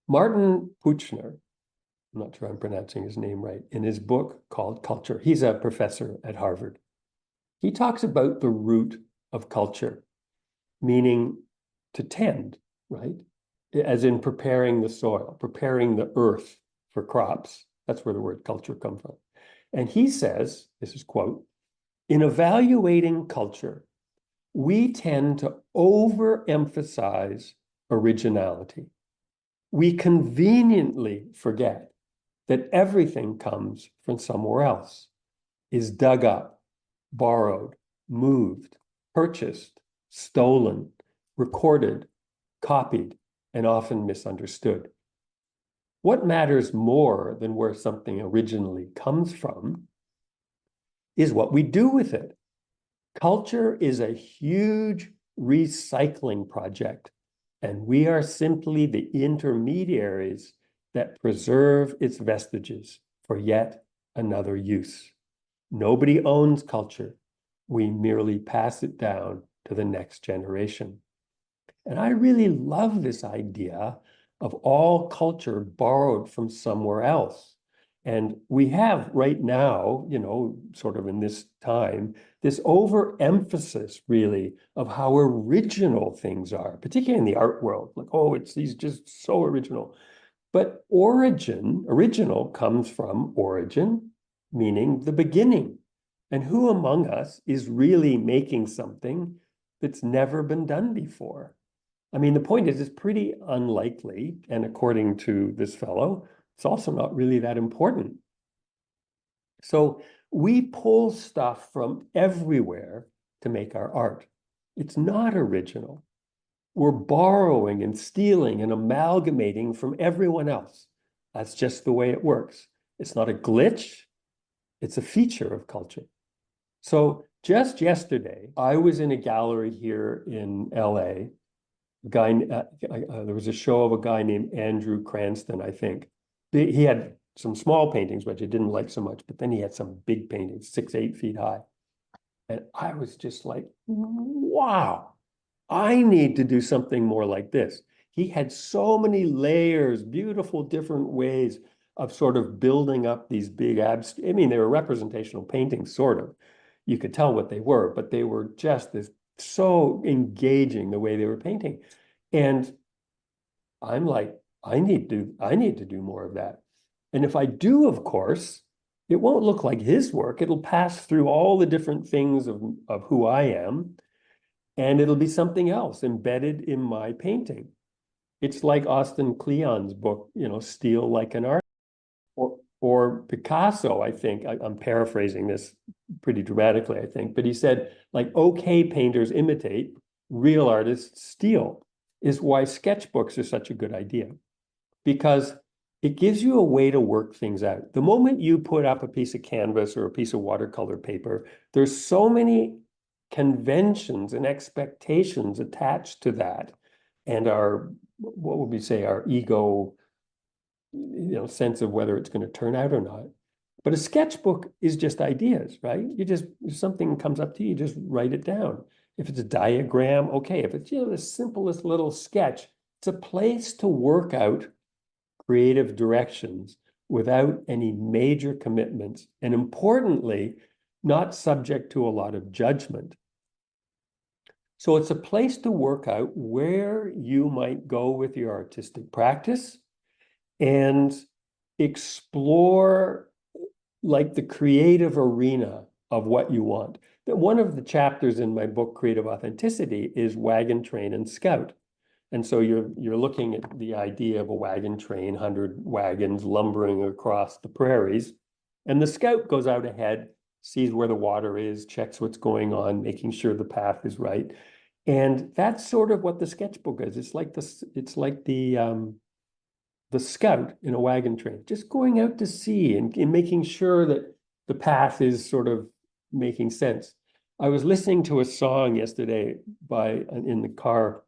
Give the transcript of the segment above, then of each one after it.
Martin Puchner, I'm not sure I'm pronouncing his name right, in his book called Culture, he's a professor at Harvard. He talks about the root of culture, meaning to tend, right? As in preparing the soil, preparing the earth for crops. That's where the word culture comes from. And he says, this is quote, in evaluating culture, we tend to overemphasize originality. We conveniently forget that everything comes from somewhere else, is dug up, borrowed, moved, purchased, stolen, recorded, copied, and often misunderstood. What matters more than where something originally comes from is what we do with it. Culture is a huge recycling project, and we are simply the intermediaries that preserve its vestiges for yet another use. Nobody owns culture. We merely pass it down to the next generation. And I really love this idea of all culture borrowed from somewhere else. And we have right now, sort of in this time, this overemphasis really of how original things are, particularly in the art world. Like, oh, he's just so original. But original comes from origin, meaning the beginning. And who among us is really making something that's never been done before? I mean, the point is, it's pretty unlikely. And according to this fellow, it's also not really that important. So we pull stuff from everywhere to make our art. It's not original. We're borrowing and stealing and amalgamating from everyone else. That's just the way it works. It's not a glitch, it's a feature of culture. So just yesterday, I was in a gallery here in LA. There was a show of a guy named Andrew Cranston, I think. He had some small paintings, which I didn't like so much, but then he had some big paintings, 6, 8 feet high. And I was just like, wow, I need to do something more like this. He had so many layers, beautiful different ways of sort of building up these big abstract. I mean, they were representational paintings, sort of. You could tell what they were, but they were just this so engaging the way they were painting. And I'm like, I need to do more of that. And if I do, of course, it won't look like his work. It'll pass through all the different things of who I am, and it'll be something else embedded in my painting. It's like Austin Kleon's book, Steal Like an Artist, or Picasso, I think. I'm paraphrasing this pretty dramatically, I think, but he said, like, okay, painters imitate, real artists steal, is why sketchbooks are such a good idea, because it gives you a way to work things out. The moment you put up a piece of canvas or a piece of watercolor paper, there's so many conventions and expectations attached to that, and what would we say, our ego, sense of whether it's going to turn out or not. But a sketchbook is just ideas, right? If something comes up to you, you just write it down. If it's a diagram, okay. If it's, the simplest little sketch, it's a place to work out creative directions without any major commitments. And importantly, not subject to a lot of judgment. So it's a place to work out where you might go with your artistic practice and explore like the creative arena of what you want. One of the chapters in my book, Creative Authenticity, is Wagon, Train, and Scout. And so you're looking at the idea of a wagon train, 100 wagons lumbering across the prairies. And the scout goes out ahead, sees where the water is, checks what's going on, making sure the path is right. And that's sort of what the sketchbook is. It's like the scout in a wagon train, just going out to sea and making sure that the path is sort of making sense. I was listening to a song yesterday in the car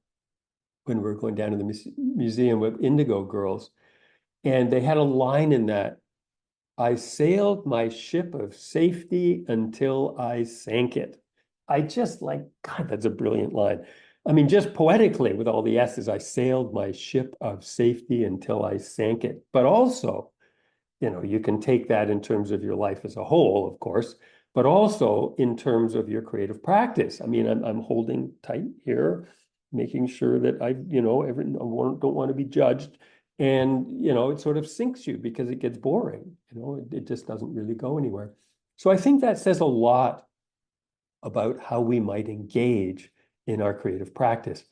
when we were going down to the museum with Indigo Girls, and they had a line in that, I sailed my ship of safety until I sank it. I just like, God, that's a brilliant line. I mean, just poetically with all the S's, I sailed my ship of safety until I sank it. But also, you can take that in terms of your life as a whole, of course, but also in terms of your creative practice. I mean, I'm holding tight here, making sure that don't want to be judged. And, it sort of sinks you because it gets boring. It just doesn't really go anywhere. So I think that says a lot about how we might engage in our creative practice.